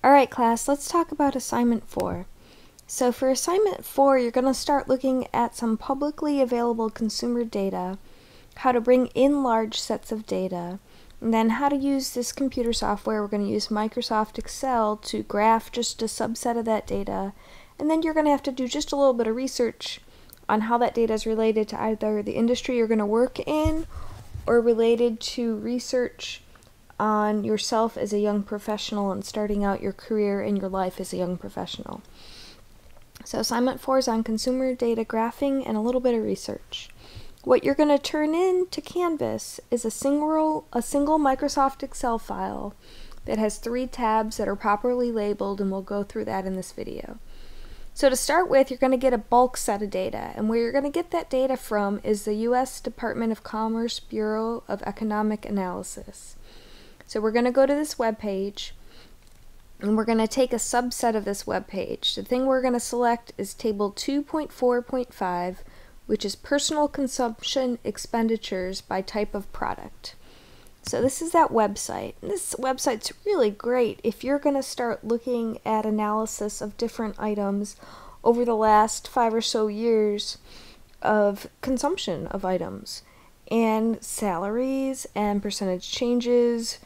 Alright class, let's talk about assignment 4. So for assignment 4, you're going to start looking at some publicly available consumer data, how to bring in large sets of data, and then how to use this computer software. We're going to use Microsoft Excel to graph just a subset of that data, and then you're going to have to do just a little bit of research on how that data is related to either the industry you're going to work in or related to research on yourself as a young professional and starting out your career and your life as a young professional. So assignment 4 is on consumer data graphing and a little bit of research. What you're going to turn into Canvas is a single Microsoft Excel file that has 3 tabs that are properly labeled, and we'll go through that in this video. So to start with, you're going to get a bulk set of data, and where you're going to get that data from is the U.S. Department of Commerce Bureau of Economic Analysis. So we're going to go to this web page, and we're going to take a subset of this web page. The thing we're going to select is table 2.4.5, which is personal consumption expenditures by type of product. So this is that website. This website's really great if you're going to start looking at analysis of different items over the last 5 or so years of consumption of items, and salaries and percentage changes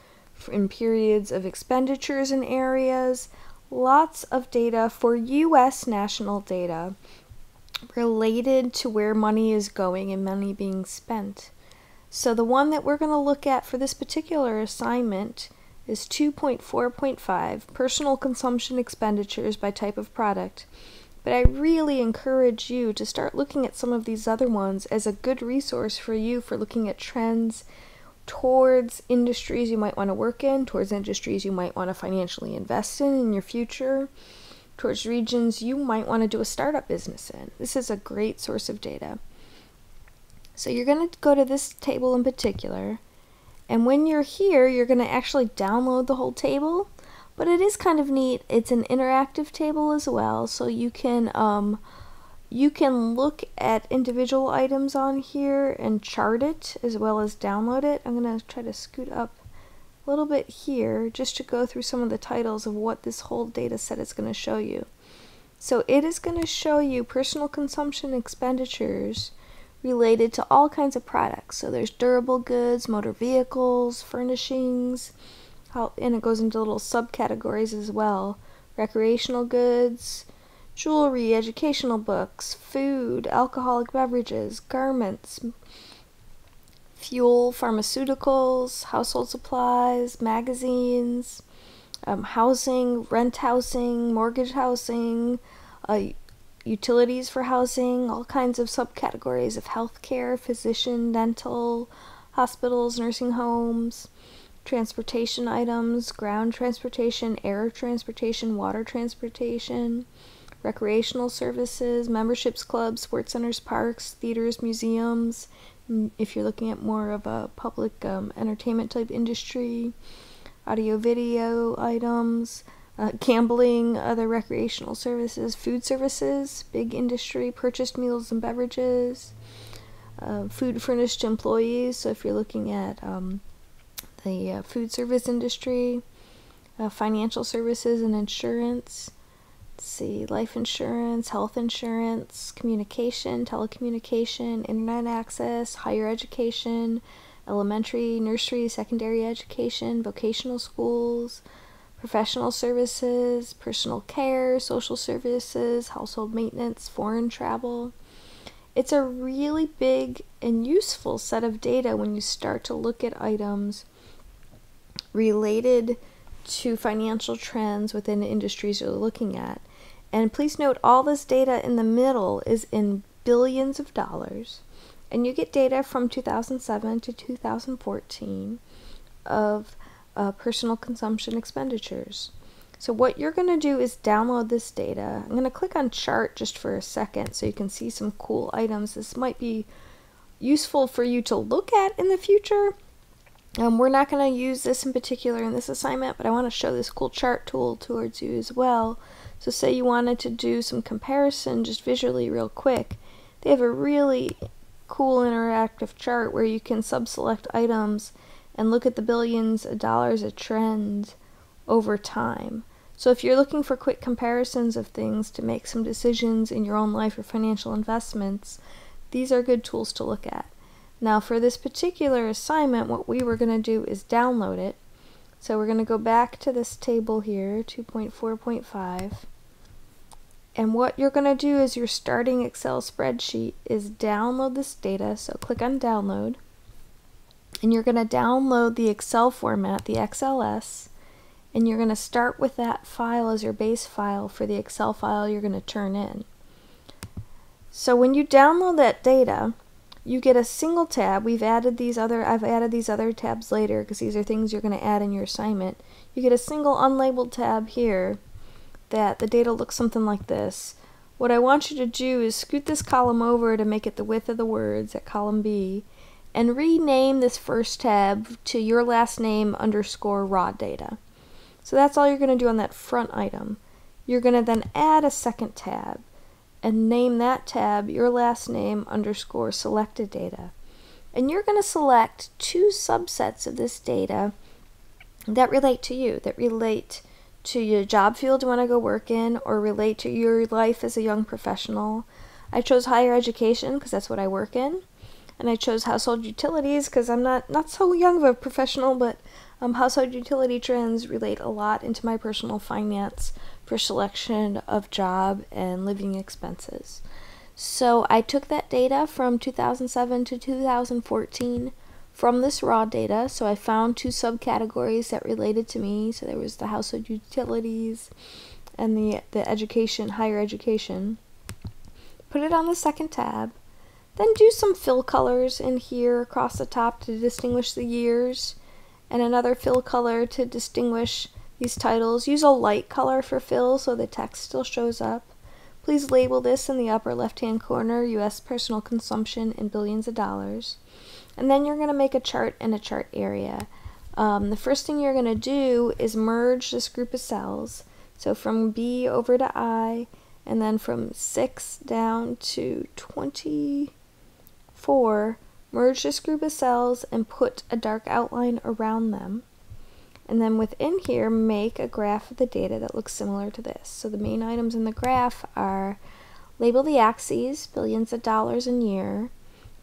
in periods of expenditures in areas. Lots of data for U.S. national data related to where money is going and money being spent. So the one that we're going to look at for this particular assignment is 2.4.5, personal consumption expenditures by type of product. But I really encourage you to start looking at some of these other ones as a good resource for you for looking at trends towards industries you might want to work in, towards industries you might want to financially invest in your future, towards regions you might want to do a startup business in. This is a great source of data. So you're going to go to this table in particular, and when you're here, you're going to actually download the whole table, but it is kind of neat. It's an interactive table as well, so you can look at individual items on here and chart it as well as download it. I'm going to try to scoot up a little bit here just to go through some of the titles of what this whole data set is going to show you. So it is going to show you personal consumption expenditures related to all kinds of products. So there's durable goods, motor vehicles, furnishings, and it goes into little subcategories as well. Recreational goods, jewelry, educational books, food, alcoholic beverages, garments, fuel, pharmaceuticals, household supplies, magazines, housing, rent housing, mortgage housing, utilities for housing, all kinds of subcategories of healthcare, physician, dental, hospitals, nursing homes, transportation items, ground transportation, air transportation, water transportation, recreational services, memberships, clubs, sports centers, parks, theaters, museums, if you're looking at more of a public entertainment type industry, audio video items, gambling, other recreational services, food services, big industry, purchased meals and beverages, food furnished to employees, so if you're looking at the food service industry, financial services and insurance, let's see, life insurance, health insurance, communication, telecommunication, internet access, higher education, elementary, nursery, secondary education, vocational schools, professional services, personal care, social services, household maintenance, foreign travel. It's a really big and useful set of data when you start to look at items related to financial trends within the industries you're looking at. And please note, all this data in the middle is in billions of dollars, and you get data from 2007 to 2014 of personal consumption expenditures. So what you're going to do is download this data. I'm going to click on chart just for a second so you can see some cool items. This might be useful for you to look at in the future. We're not going to use this in particular in this assignment, but I want to show this cool chart tool towards you as well. So say you wanted to do some comparison just visually real quick. They have a really cool interactive chart where you can sub-select items and look at the billions of dollars of trend over time. So if you're looking for quick comparisons of things to make some decisions in your own life or financial investments, these are good tools to look at. Now for this particular assignment, what we were going to do is download it. So we're going to go back to this table here, 2.4.5. And what you're going to do is your starting Excel spreadsheet is download this data. So click on download. And you're going to download the Excel format, the XLS. And you're going to start with that file as your base file for the Excel file you're going to turn in. So when you download that data, you get a single tab. I've added these other tabs later because these are things you're going to add in your assignment. You get a single unlabeled tab here that the data looks something like this. What I want you to do is scoot this column over to make it the width of the words at column B, and rename this first tab to your last name underscore raw data. So that's all you're going to do on that front item. You're going to then add a second tab and name that tab your last name underscore selected data. And you're going to select two subsets of this data that relate to you, that relate to your job field you want to go work in, or relate to your life as a young professional. I chose higher education because that's what I work in. And I chose household utilities because I'm not so young of a professional, but household utility trends relate a lot into my personal finance for selection of job and living expenses. So I took that data from 2007 to 2014 from this raw data. So I found two subcategories that related to me. So there was the household utilities and the education, higher education. Put it on the second tab. Then do some fill colors in here across the top to distinguish the years, and another fill color to distinguish these titles. Use a light color for fill so the text still shows up. Please label this in the upper left-hand corner, U.S. personal consumption in billions of dollars. And then you're going to make a chart and a chart area. The first thing you're going to do is merge this group of cells. So from B over to I, and then from 6 down to 24, merge this group of cells and put a dark outline around them. And then within here, make a graph of the data that looks similar to this. So the main items in the graph are label the axes, billions of dollars in year.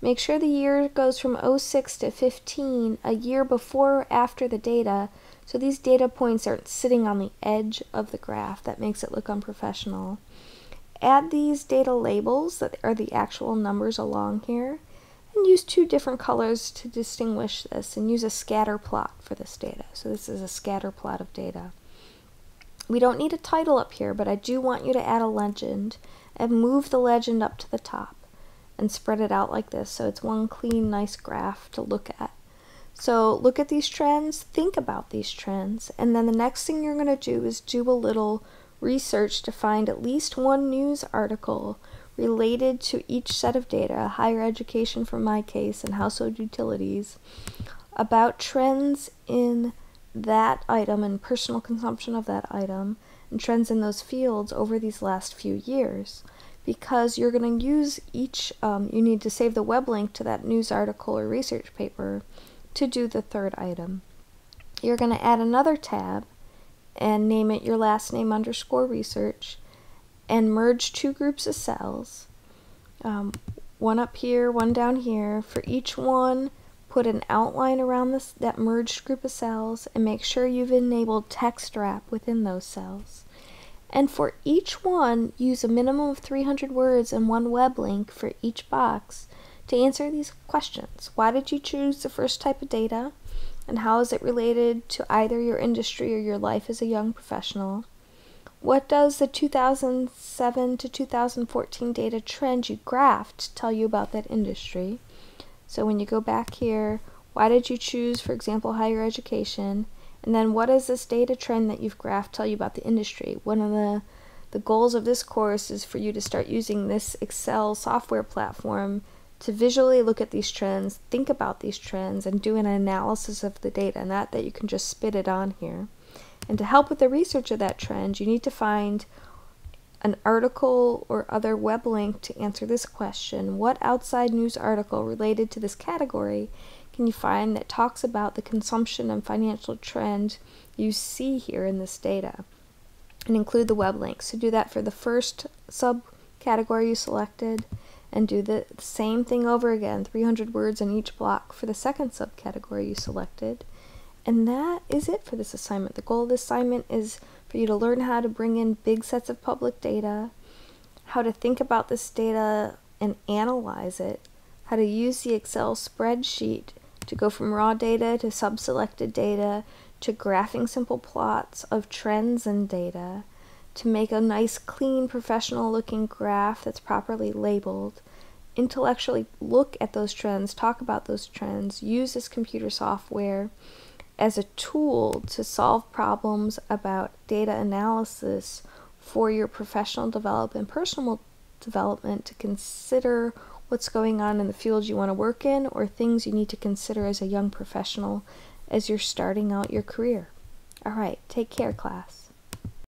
Make sure the year goes from 06 to 15, a year before or after the data, so these data points aren't sitting on the edge of the graph. That makes it look unprofessional. Add these data labels that are the actual numbers along here, and use two different colors to distinguish this, and use a scatter plot for this data. So this is a scatter plot of data. We don't need a title up here, but I do want you to add a legend and move the legend up to the top and spread it out like this so it's one clean, nice graph to look at. So look at these trends, think about these trends, and then the next thing you're going to do is do a little research to find at least one news article related to each set of data, higher education for my case and household utilities, about trends in that item and personal consumption of that item and trends in those fields over these last few years. Because you're going to use each, you need to save the web link to that news article or research paper to do the third item. You're going to add another tab and name it your last name underscore research, and merge two groups of cells, one up here, one down here. For each one, put an outline around that merged group of cells, and make sure you've enabled text wrap within those cells. And for each one, use a minimum of 300 words and one web link for each box to answer these questions. Why did you choose the first type of data? And how is it related to either your industry or your life as a young professional? What does the 2007 to 2014 data trend you graphed tell you about that industry? So when you go back here, why did you choose, for example, higher education? And then what does this data trend that you've graphed tell you about the industry? One of the goals of this course is for you to start using this Excel software platform to visually look at these trends, think about these trends, and do an analysis of the data, not that you can just spit it on here. And to help with the research of that trend, you need to find an article or other web link to answer this question. What outside news article related to this category can you find that talks about the consumption and financial trend you see here in this data? and include the web link. So do that for the first subcategory you selected, and do the same thing over again, 300 words in each block for the second subcategory you selected. And that is it for this assignment. The goal of this assignment is for you to learn how to bring in big sets of public data, how to think about this data and analyze it, how to use the Excel spreadsheet to go from raw data to sub-selected data, to graphing simple plots of trends in data, to make a nice, clean, professional-looking graph that's properly labeled, intellectually look at those trends, talk about those trends, use this computer software as a tool to solve problems about data analysis for your professional development, personal development, to consider what's going on in the field you want to work in, or things you need to consider as a young professional as you're starting out your career. All right, take care, class.